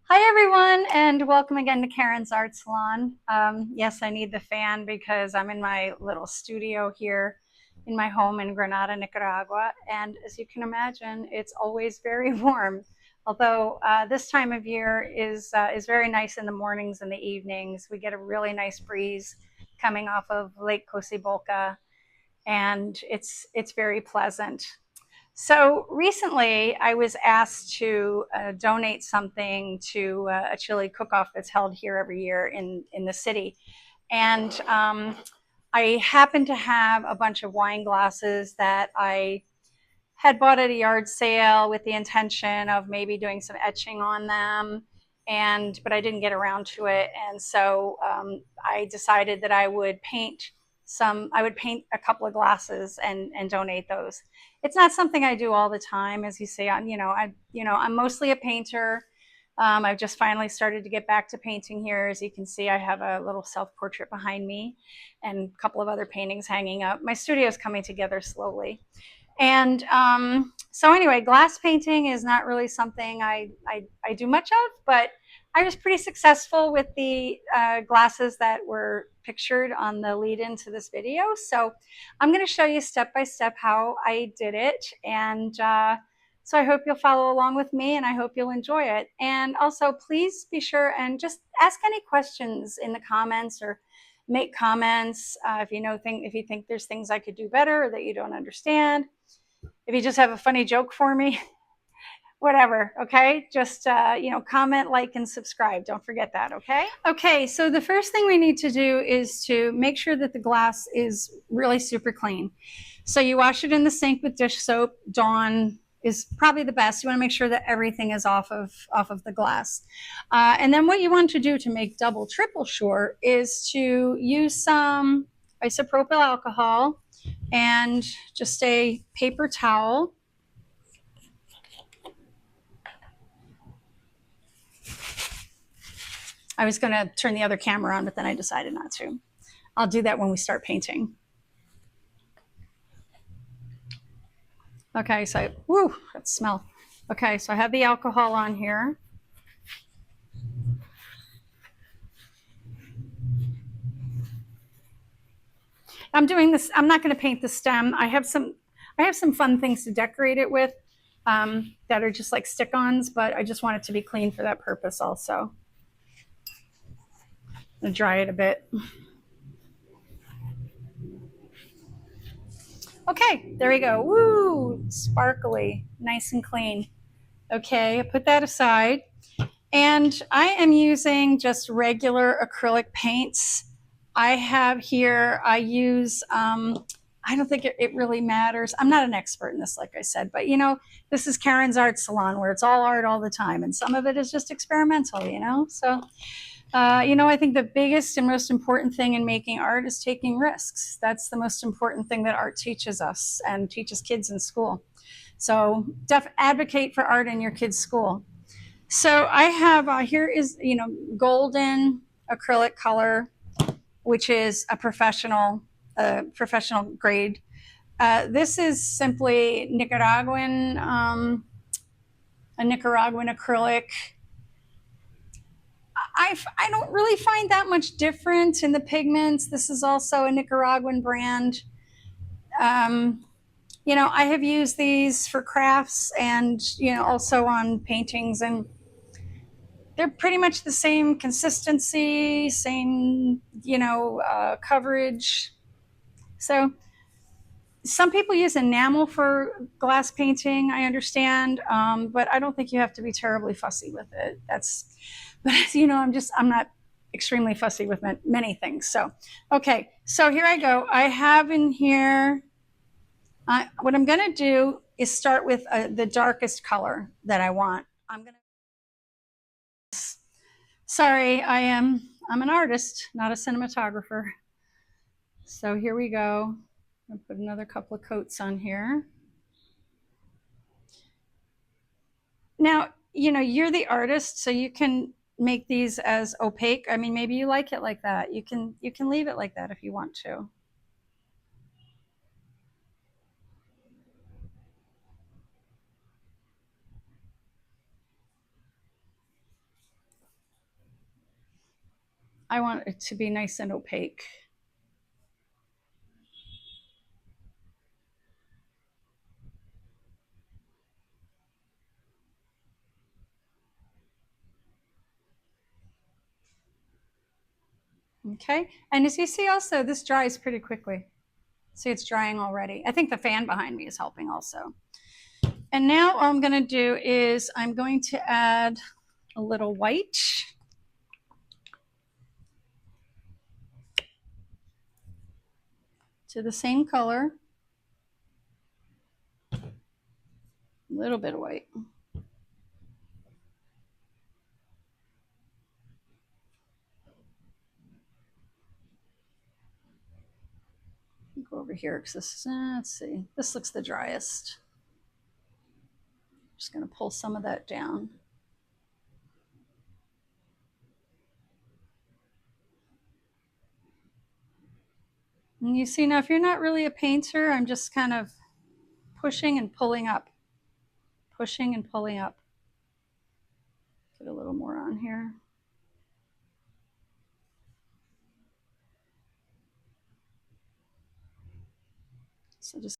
Hi, everyone, and welcome again to Karen's Art Salon. Yes, I need the fan because I'm in my little studio here in my home in Granada, Nicaragua. And as you can imagine, it's always very warm. Although this time of year is very nice in the mornings and the evenings. We get a really nice breeze coming off of Lake Cocibolca, and it's very pleasant. So recently, I was asked to donate something to a chili cook-off that's held here every year in the city, and I happened to have a bunch of wine glasses that I had bought at a yard sale with the intention of maybe doing some etching on them, and but I didn't get around to it, and so I decided that I would paint a couple of glasses and donate those. It's not something I do all the time, as you say. I'm mostly a painter. I've just finally started to get back to painting here. As you can see, I have a little self-portrait behind me and a couple of other paintings hanging up. My studio is coming together slowly. And so anyway, glass painting is not really something I do much of, but I was pretty successful with the glasses that were pictured on the lead into this video. So I'm going to show you step by step how I did it. And so I hope you'll follow along with me, and I hope you'll enjoy it. And also, please be sure and just ask any questions in the comments, or make comments if you think there's things I could do better or that you don't understand. If you just have a funny joke for me, whatever. Okay, just comment, like, and subscribe. Don't forget that. Okay, so the first thing we need to do is to make sure that the glass is really super clean. So you wash it in the sink with dish soap. Dawn is probably the best. You want to make sure that everything is off of the glass. And then what you want to do to make double, triple sure is to use some isopropyl alcohol and just a paper towel. I was going to turn the other camera on, but then I decided not to. I'll do that when we start painting. Okay, so, woo, that smell. Okay, so I have the alcohol on here. I'm doing this, I'm not going to paint the stem. I have some fun things to decorate it with that are just like stick-ons, but I just want it to be clean for that purpose also. I'm going to dry it a bit. Okay, there we go. Woo, sparkly, nice and clean. Okay, I put that aside. And I am using just regular acrylic paints. I have here, I use, I don't think it really matters. I'm not an expert in this, like I said, but this is Karen's Art Salon, where it's all art all the time. And some of it is just experimental. So I think the biggest and most important thing in making art is taking risks. That's the most important thing that art teaches us and teaches kids in school. So advocate for art in your kids' school. So I have here is golden acrylic color, which is a professional grade. This is simply a Nicaraguan acrylic. I don't really find that much difference in the pigments. This is also a Nicaraguan brand. I have used these for crafts and also on paintings, and they're pretty much the same consistency, same coverage. So some people use enamel for glass painting, I understand, but I don't think you have to be terribly fussy with it. But I'm not extremely fussy with many things. So, okay, so here I go. I have in here, what I'm going to do is start with the darkest color that I want. Sorry, I'm an artist, not a cinematographer. So here we go. I'll put another couple of coats on here. Now, you're the artist, so you can make these as opaque. I mean, maybe you like it like that. You can leave it like that if you want to. I want it to be nice and opaque. Okay, and as you see also, this dries pretty quickly. See, it's drying already. I think the fan behind me is helping also. And now what I'm gonna do is I'm going to add a little white. To the same color. A little bit of white. Go over here because this is, let's see, this looks the driest. Just gonna pull some of that down. And you see now, if you're not really a painter, I'm just kind of pushing and pulling up, pushing and pulling up. Get a little more on here. So just